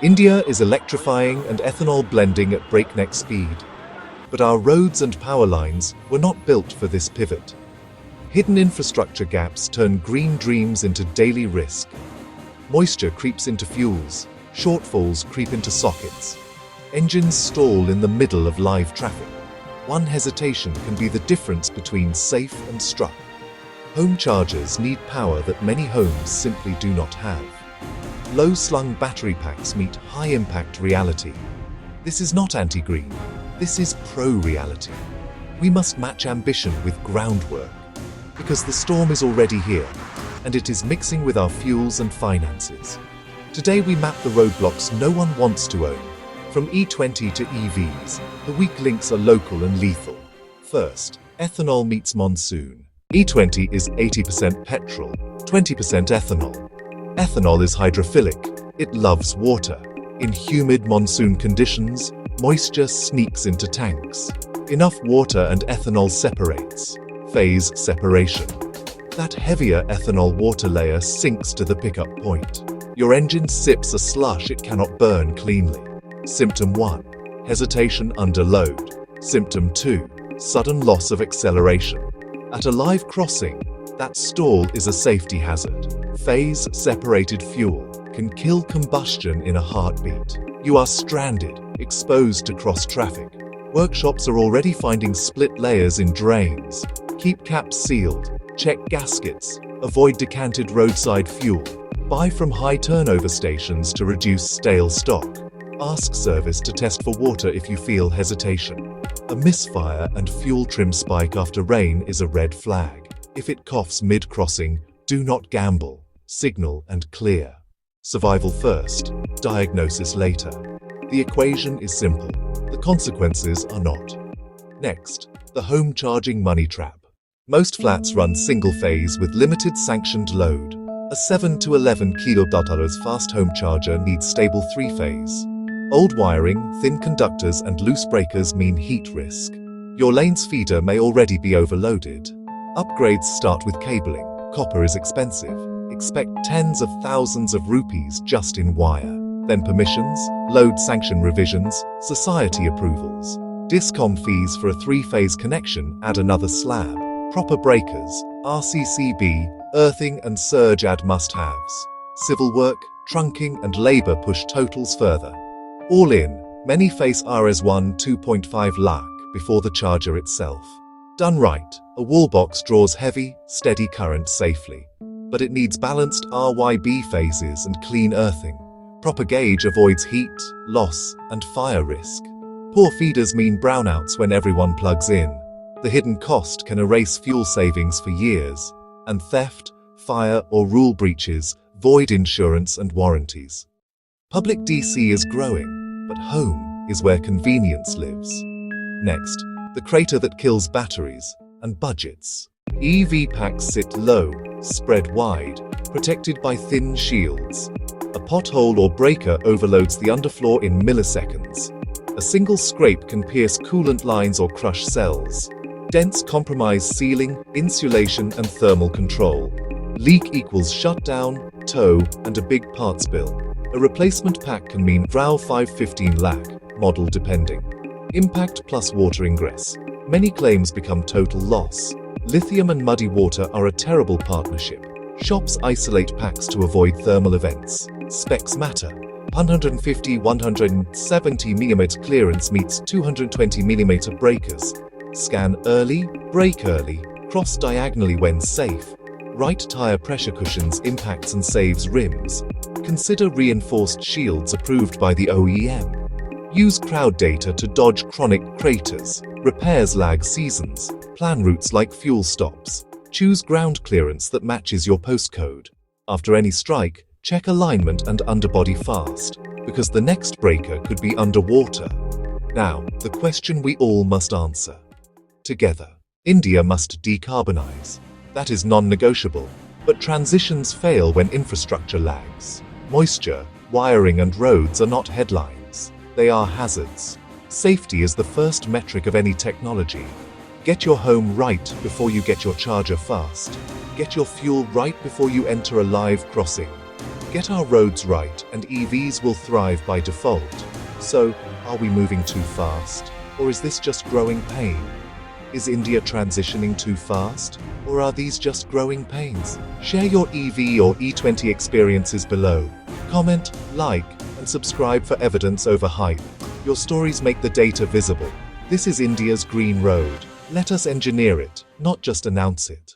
India is electrifying and ethanol blending at breakneck speed. But our roads and power lines were not built for this pivot. Hidden infrastructure gaps turn green dreams into daily risk. Moisture creeps into fuels, shortfalls creep into sockets. Engines stall in the middle of live traffic. One hesitation can be the difference between safe and struck. Home chargers need power that many homes simply do not have. Low-slung battery packs meet high-impact reality. This is not anti-green. This is pro-reality. We must match ambition with groundwork, because the storm is already here, and it is mixing with our fuels and finances. Today we map the roadblocks no one wants to own. From E20 to EVs, the weak links are local and lethal. First, ethanol meets monsoon. E20 is 80% petrol, 20% ethanol. Ethanol is hydrophilic. It loves water. In humid monsoon conditions, moisture sneaks into tanks. Enough water and ethanol separates. Phase separation. That heavier ethanol water layer sinks to the pickup point. Your engine sips a slush it cannot burn cleanly. Symptom 1. Hesitation under load. Symptom 2. Sudden loss of acceleration. At a live crossing, that stall is a safety hazard. Phase-separated fuel can kill combustion in a heartbeat. You are stranded, exposed to cross-traffic. Workshops are already finding split layers in drains. Keep caps sealed, check gaskets, avoid decanted roadside fuel. Buy from high-turnover stations to reduce stale stock. Ask service to test for water if you feel hesitation. A misfire and fuel trim spike after rain is a red flag. If it coughs mid-crossing, do not gamble. Signal and clear. Survival first, diagnosis later. The equation is simple. The consequences are not. Next, the home charging money trap. Most flats run single-phase with limited sanctioned load. A 7 to 11 kWh fast home charger needs stable 3-phase. Old wiring, thin conductors and loose breakers mean heat risk. Your lane's feeder may already be overloaded. Upgrades start with cabling. Copper is expensive. Expect tens of thousands of rupees just in wire. Then permissions, load sanction revisions, society approvals. Discom fees for a 3-phase connection add another slab. Proper breakers, RCCB, earthing and surge add must-haves. Civil work, trunking and labor push totals further. All in, many face RS1 2.5 lakh before the charger itself. Done right, a wall box draws heavy, steady current safely. But it needs balanced RYB phases and clean earthing. Proper gauge avoids heat, loss, and fire risk. Poor feeders mean brownouts when everyone plugs in. The hidden cost can erase fuel savings for years. And theft, fire, or rule breaches void insurance and warranties. Public DC is growing, but home is where convenience lives. Next, the crater that kills batteries and budgets. EV packs sit low, spread wide, protected by thin shields. A pothole or breaker overloads the underfloor in milliseconds. A single scrape can pierce coolant lines or crush cells. Dents compromise sealing, insulation, and thermal control. Leak equals shutdown, tow, and a big parts bill. A replacement pack can mean RAW 515 lakh, model depending. Impact plus water ingress. Many claims become total loss. Lithium and muddy water are a terrible partnership. Shops isolate packs to avoid thermal events. Specs matter. 150-170 mm clearance meets 220 mm breakers. Scan early, brake early, cross diagonally when safe. Right tire pressure cushions impacts and saves rims. Consider reinforced shields approved by the OEM. Use crowd data to dodge chronic craters. Repairs lag seasons. Plan routes like fuel stops. Choose ground clearance that matches your postcode. After any strike, check alignment and underbody fast, because the next breaker could be underwater. Now, the question we all must answer. Together, India must decarbonize. That is non-negotiable, but transitions fail when infrastructure lags. Moisture, wiring and roads are not headlines. They are hazards. Safety is the first metric of any technology. Get your home right before you get your charger fast. Get your fuel right before you enter a live crossing. Get our roads right and EVs will thrive by default. So, are we moving too fast? Or is this just growing pain? Is India transitioning too fast? Or are these just growing pains? Share your EV or E20 experiences below. Comment, like, and subscribe for evidence over hype. Your stories make the data visible. This is India's green road. Let us engineer it, not just announce it.